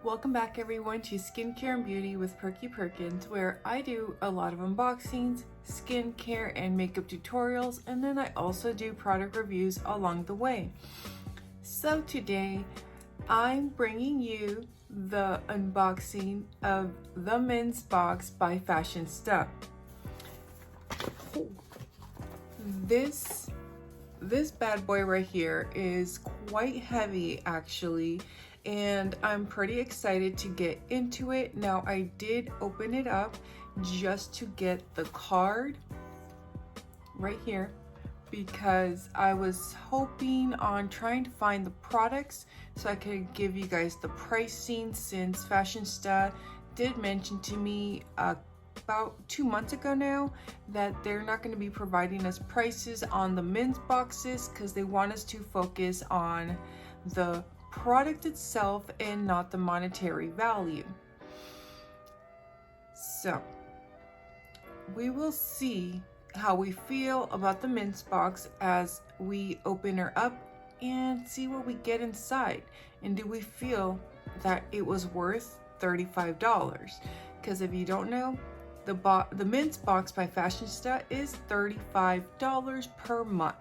Welcome back everyone to Skincare and Beauty with Perky Perkins, where I do a lot of unboxings, skincare and makeup tutorials, and then I also do product reviews along the way. So today I'm bringing you the unboxing of the men's box by Fashionsta. This bad boy right here is quite heavy actually, and I'm pretty excited to get into it. Now I did open it up just to get the card right here because I was hoping on trying to find the products so I could give you guys the pricing, since Fashionsta did mention to me about 2 months ago now that they're not going to be providing us prices on the men's boxes because they want us to focus on the product itself and not the monetary value. So we will see how we feel about the men's box as we open her up and see what we get inside, and do we feel that it was worth $35? Because if you don't know, the men's box by Fashionsta is $35 per month.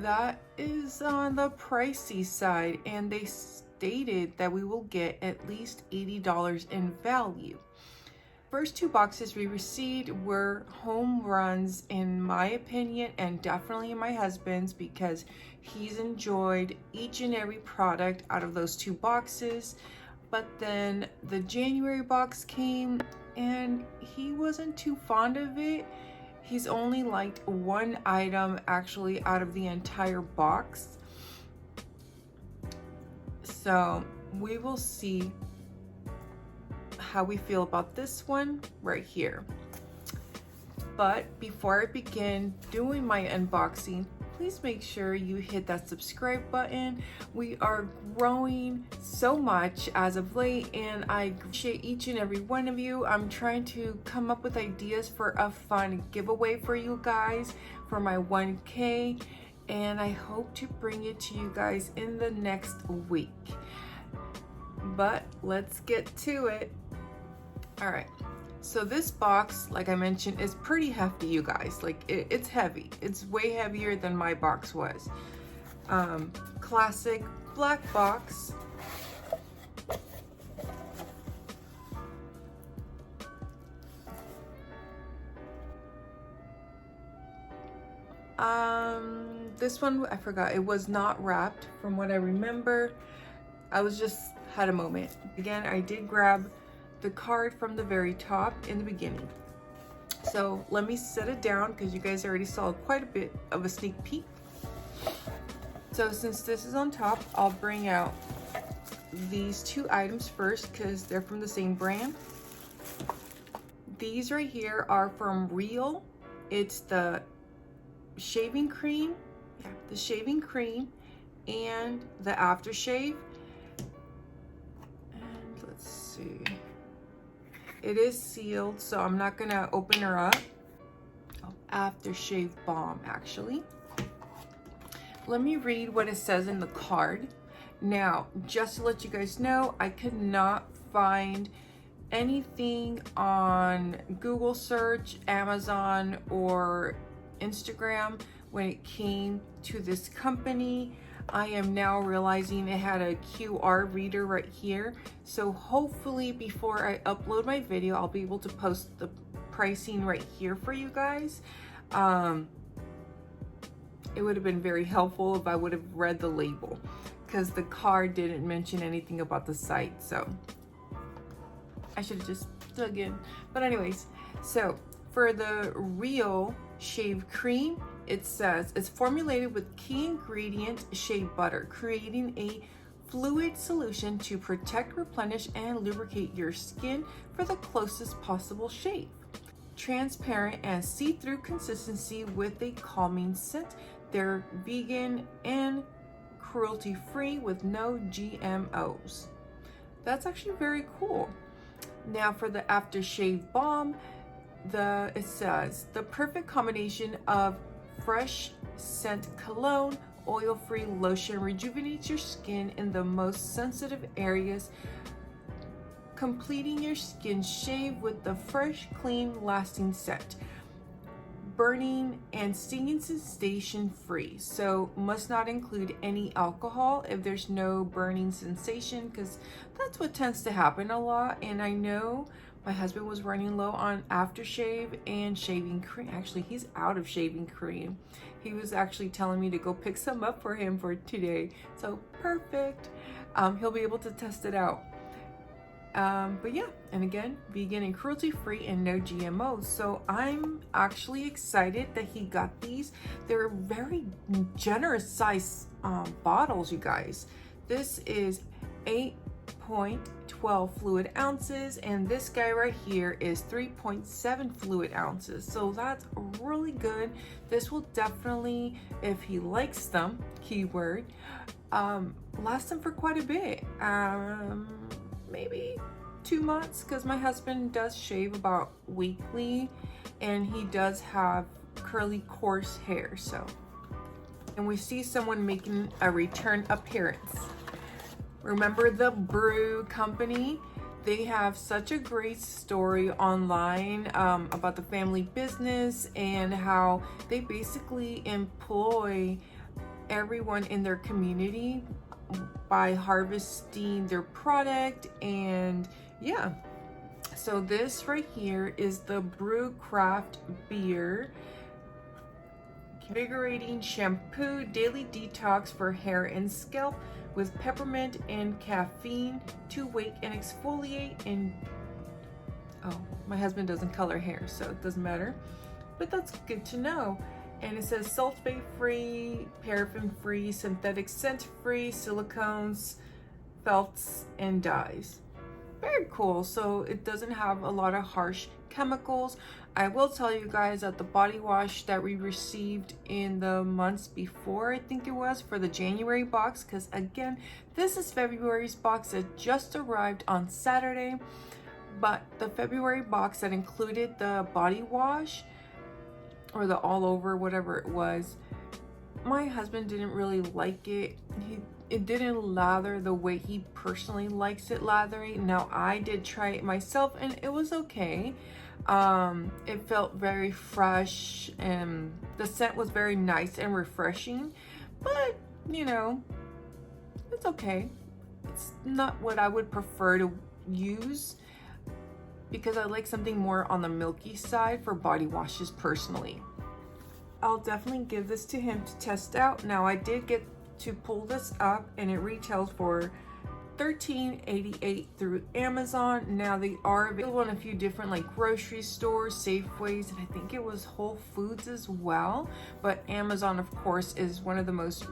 That is on the pricey side, and they stated that we will get at least $80 in value. First two boxes we received were home runs in my opinion, and definitely in my husband's, because he's enjoyed each and every product out of those two boxes. But then the January box came and he wasn't too fond of it. He's only liked one item actually out of the entire box. So we will see how we feel about this one right here. But before I begin doing my unboxing, please make sure you hit that subscribe button. We are growing so much as of late, and I appreciate each and every one of you. I'm trying to come up with ideas for a fun giveaway for you guys for my 1K, and I hope to bring it to you guys in the next week. But let's get to it. All right. So this box, like I mentioned, is pretty hefty, you guys. Like it's heavy. It's way heavier than my box was. Classic black box. This one, I forgot. It was not wrapped from what I remember. I had a moment. Again, I did grab the card from the very top in the beginning. So let me set it down because you guys already saw quite a bit of a sneak peek. So since this is on top, I'll bring out these two items first because they're from the same brand. These right here are from Real. It's the shaving cream, the shaving cream and the aftershave. And let's see. It is sealed, so I'm not gonna open her up. Oh, aftershave balm, actually. Let me read what it says in the card. Now, just to let you guys know, I could not find anything on Google search, Amazon, or Instagram when it came to this company. I am now realizing it had a QR reader right here. So hopefully before I upload my video, I'll be able to post the pricing right here for you guys. It would have been very helpful if I would have read the label, because the card didn't mention anything about the site. So I should have just dug in. But anyways, so for the Real Shave Cream, it says it's formulated with key ingredient shea butter, creating a fluid solution to protect, replenish, and lubricate your skin for the closest possible shave. Transparent and see-through consistency with a calming scent. They're vegan and cruelty-free with no GMOs. That's actually very cool. Now for the aftershave balm, it says the perfect combination of fresh scent cologne oil-free lotion rejuvenates your skin in the most sensitive areas, completing your skin shave with the fresh, clean, lasting scent. Burning and stinging sensation free, so must not include any alcohol if there's no burning sensation, because that's what tends to happen a lot. And I know my husband was running low on aftershave and shaving cream. Actually, he's out of shaving cream. He was actually telling me to go pick some up for him for today, so perfect. He'll be able to test it out. But yeah, and again, vegan and cruelty free and no GMOs. So I'm actually excited that he got these. They're very generous size bottles, you guys. This is 8.12 fluid ounces, and this guy right here is 3.7 fluid ounces. So that's really good. This will definitely, if he likes them, keyword, last him for quite a bit. Maybe 2 months, because my husband does shave about weekly and he does have curly, coarse hair. So, and we see someone making a return appearance. Remember the Brew Company? They have such a great story online about the family business and how they basically employ everyone in their community by harvesting their product. And yeah, so this right here is the Brew Craft Beer Invigorating Shampoo Daily Detox for Hair and Scalp with peppermint and caffeine to wake and exfoliate. And oh, my husband doesn't color hair, so it doesn't matter, but that's good to know. And it says sulfate free, paraffin free, synthetic scent free, silicones, felts, and dyes. Very cool. So it doesn't have a lot of harsh chemicals. I will tell you guys that the body wash that we received in the months before, I think it was, for the January box, because again, this is February's box that just arrived on Saturday, but the February box that included the body wash, or the all over, whatever it was, my husband didn't really like it. It didn't lather the way he personally likes it lathering. Now I did try it myself and it was okay. It felt very fresh and the scent was very nice and refreshing, but you know, it's okay. It's not what I would prefer to use, because I like something more on the milky side for body washes personally. I'll definitely give this to him to test out. Now I did get to pull this up and it retails for $13.88 through Amazon. Now they are available in a few different like grocery stores, Safeways, and I think it was Whole Foods as well. But Amazon, of course, is one of the most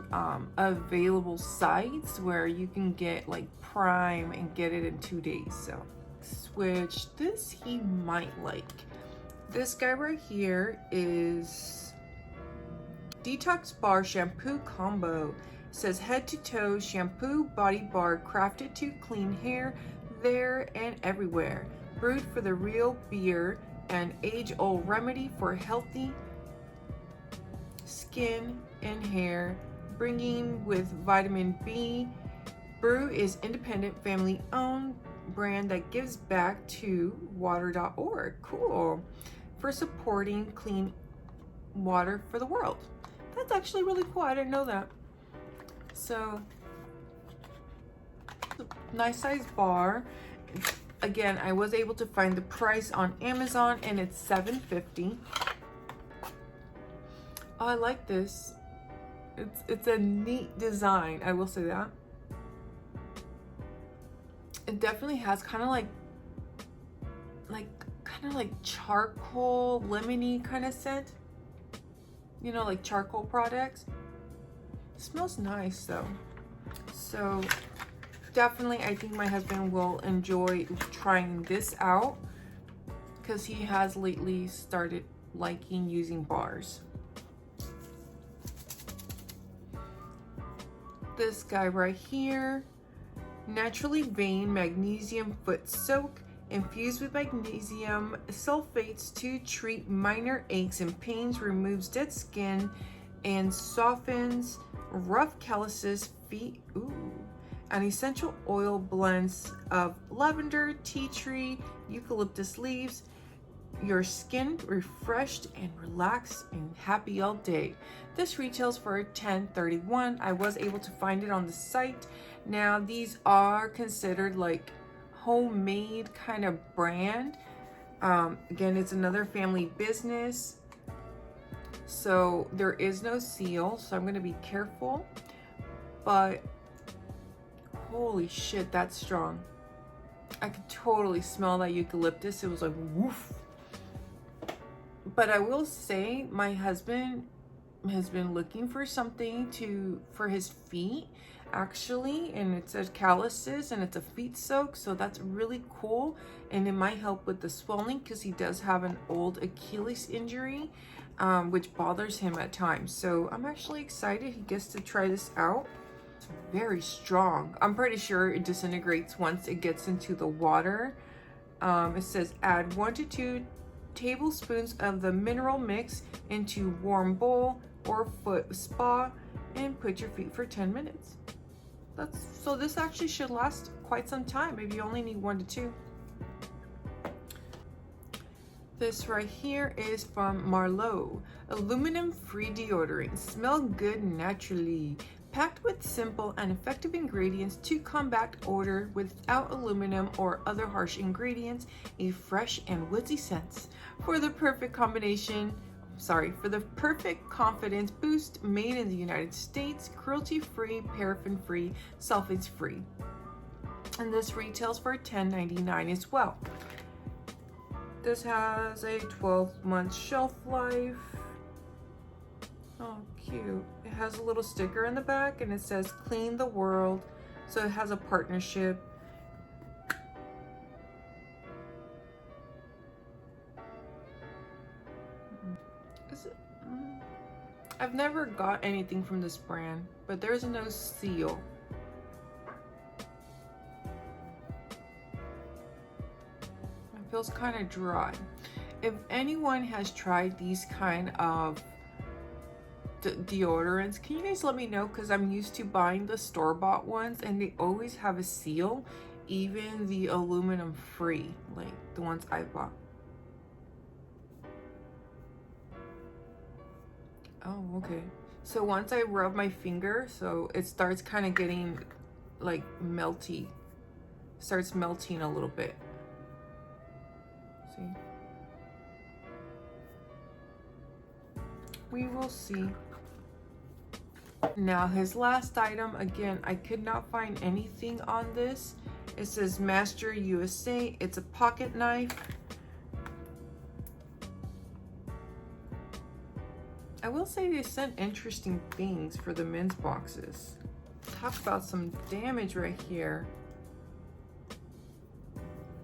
available sites where you can get like Prime and get it in 2 days. So switch, this he might like. This guy right here is Detox Bar Shampoo Combo. Says head to toe shampoo body bar crafted to clean hair there and everywhere. Brewed for the real beer, an age-old remedy for healthy skin and hair, bringing with vitamin B. Brew is independent, family-owned brand that gives back to water.org. Cool. For supporting clean water for the world. That's actually really cool. I didn't know that. So, nice size bar. Again, I was able to find the price on Amazon and it's $7.50. Oh, I like this. It's a neat design, I will say that. It definitely has kind of like charcoal, lemony kind of scent. You know, like charcoal products. It smells nice though. So definitely I think my husband will enjoy trying this out, because he has lately started liking using bars. This guy right here, naturally vein magnesium foot soak infused with magnesium sulfates to treat minor aches and pains, removes dead skin and softens rough calluses, feet, ooh, and essential oil blends of lavender, tea tree, eucalyptus leaves. Your skin refreshed and relaxed and happy all day. This retails for $10.31. I was able to find it on the site. Now these are considered like homemade kind of brand. Again, it's another family business, so there is no seal, so I'm going to be careful. But holy shit, that's strong. I could totally smell that eucalyptus. It was like woof. But I will say my husband has been looking for something for his feet actually, and it says calluses and it's a feet soak, so that's really cool, and it might help with the swelling because he does have an old Achilles injury, which bothers him at times. So I'm actually excited he gets to try this out. It's very strong. I'm pretty sure it disintegrates once it gets into the water. It says add 1 to 2 tablespoons of the mineral mix into warm bowl or foot spa and put your feet for 10 minutes. So this actually should last quite some time. Maybe you only need 1 to 2. This right here is from Marlowe. Aluminum-free deodorant. Smell good naturally. Packed with simple and effective ingredients to combat odor without aluminum or other harsh ingredients. A fresh and woodsy scent. For the perfect confidence boost, made in the United States, cruelty-free, paraffin-free, sulfates-free. And this retails for $10.99 as well. This has a 12-month shelf life. Oh, cute. It has a little sticker in the back and it says clean the world. So it has a partnership. I've never got anything from this brand, but there's no seal. It feels kind of dry. If anyone has tried these kind of deodorants, can you guys let me know? Because I'm used to buying the store-bought ones and they always have a seal, even the aluminum free, like the ones I bought. Oh, okay. So once I rub my finger, so it starts kind of getting like melty. Starts melting a little bit. See? We will see. Now his last item, again, I could not find anything on this. It says Master USA. It's a pocket knife. I will say they sent interesting things for the men's boxes. Talk about some damage right here.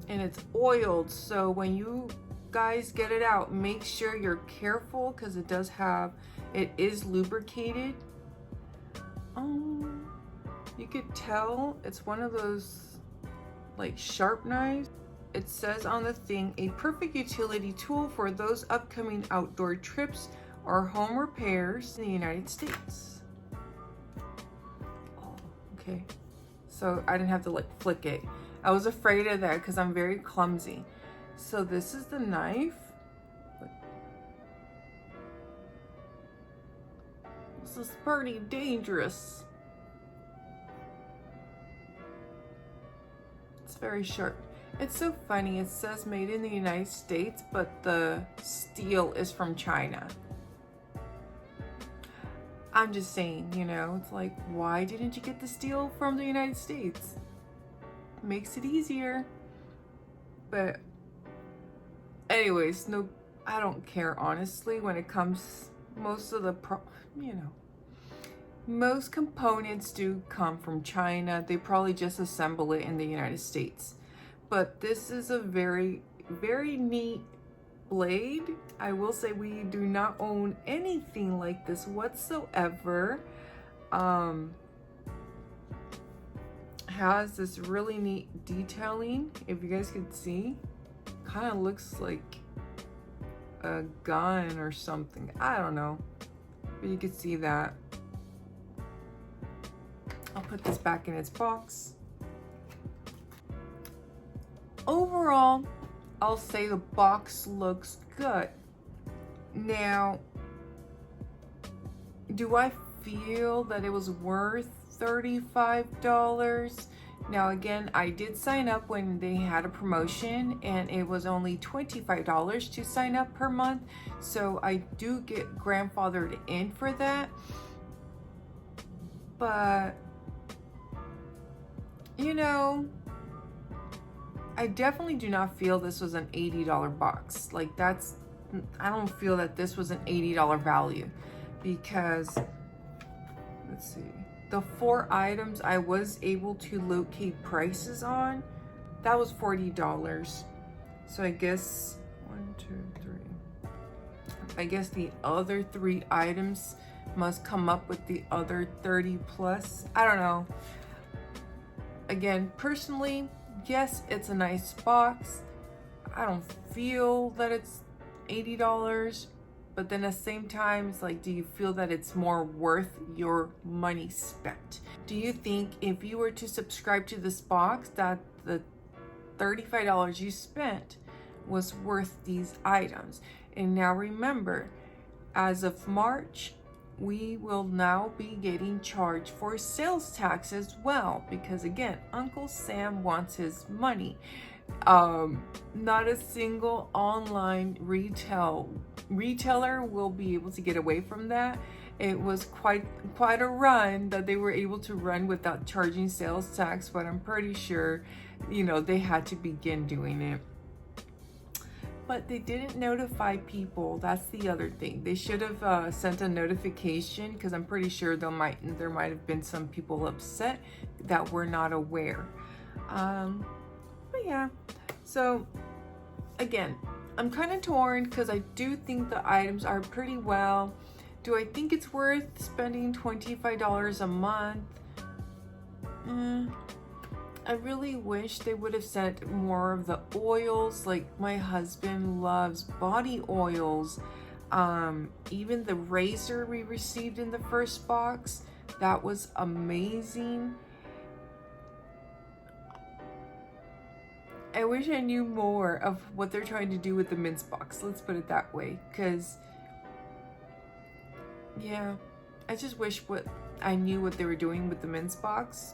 And it's oiled, so when you guys get it out, make sure you're careful because it is lubricated. You could tell it's one of those like sharp knives. It says on the thing, a perfect utility tool for those upcoming outdoor trips or home repairs in the United States. Oh, okay. So I didn't have to like flick it. I was afraid of that because I'm very clumsy. So this is the knife. This is pretty dangerous. It's very sharp. It's so funny. It says made in the United States, but the steel is from China. I'm just saying, you know, it's like, why didn't you get the steel from the United States? Makes it easier. But anyways, no, I don't care honestly when it comes, most components do come from China. They probably just assemble it in the United States. But this is a very, very neat blade. I will say we do not own anything like this whatsoever. Has this really neat detailing. If you guys could see, kind of looks like a gun or something. I don't know, but you could see that. I'll put this back in its box. Overall, I'll say the box looks good. Now, do I feel that it was worth $35? Now again, I did sign up when they had a promotion and it was only $25 to sign up per month. So I do get grandfathered in for that. But, you know, I definitely do not feel this was an $80 box. Like I don't feel that this was an $80 value because, let's see, the 4 items I was able to locate prices on, that was $40. So I guess 1, 2, 3. I guess the other 3 items must come up with the other 30 plus. I don't know. Again, personally, yes, it's a nice box. I don't feel that it's $80, but then at the same time, it's like, do you feel that it's more worth your money spent? Do you think if you were to subscribe to this box that the $35 you spent was worth these items? And now remember, as of March, we will now be getting charged for sales tax as well, because again, Uncle Sam wants his money. Not a single online retailer will be able to get away from that. It was quite a run that they were able to run without charging sales tax, but I'm pretty sure, you know, they had to begin doing it. But they didn't notify people. That's the other thing. They should have sent a notification, because I'm pretty sure there might have been some people upset that were not aware. But yeah, so again, I'm kind of torn because I do think the items are pretty well. Do I think it's worth spending $25 a month? I really wish they would have sent more of the oils. Like, my husband loves body oils. Even the razor we received in the first box, that was amazing. I wish I knew more of what they're trying to do with the mince box. Let's put it that way. Because, yeah, I just wish I knew what they were doing with the mince box.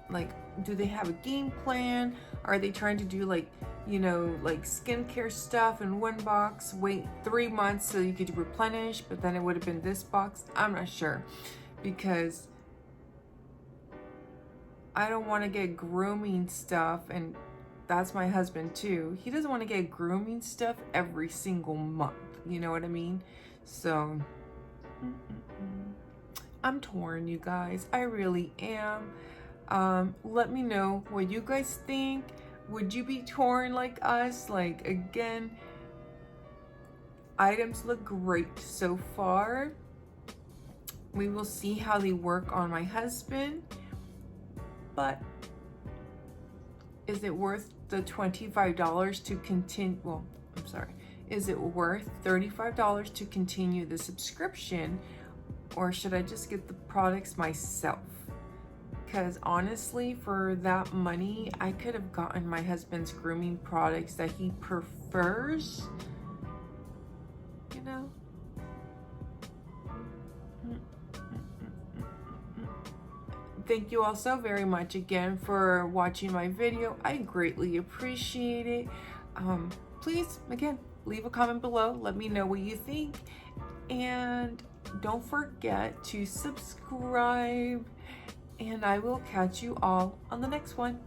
Like, do they have a game plan? Are they trying to do, like, you know, like skincare stuff in one box, wait 3 months so you could replenish, but then it would have been this box? I'm not sure, because I don't want to get grooming stuff, and that's my husband too. He doesn't want to get grooming stuff every single month. You know what I mean? So, I'm torn, you guys. I really am. Let me know what you guys think. Would you be torn like us? Like, again, items look great so far. We will see how they work on my husband. But is it worth the $25 to continue? Well, I'm sorry. Is it worth $35 to continue the subscription? Or should I just get the products myself? Because honestly, for that money, I could have gotten my husband's grooming products that he prefers. You know? Thank you all so very much again for watching my video. I greatly appreciate it. Please, again, leave a comment below. Let me know what you think. And don't forget to subscribe. And I will catch you all on the next one.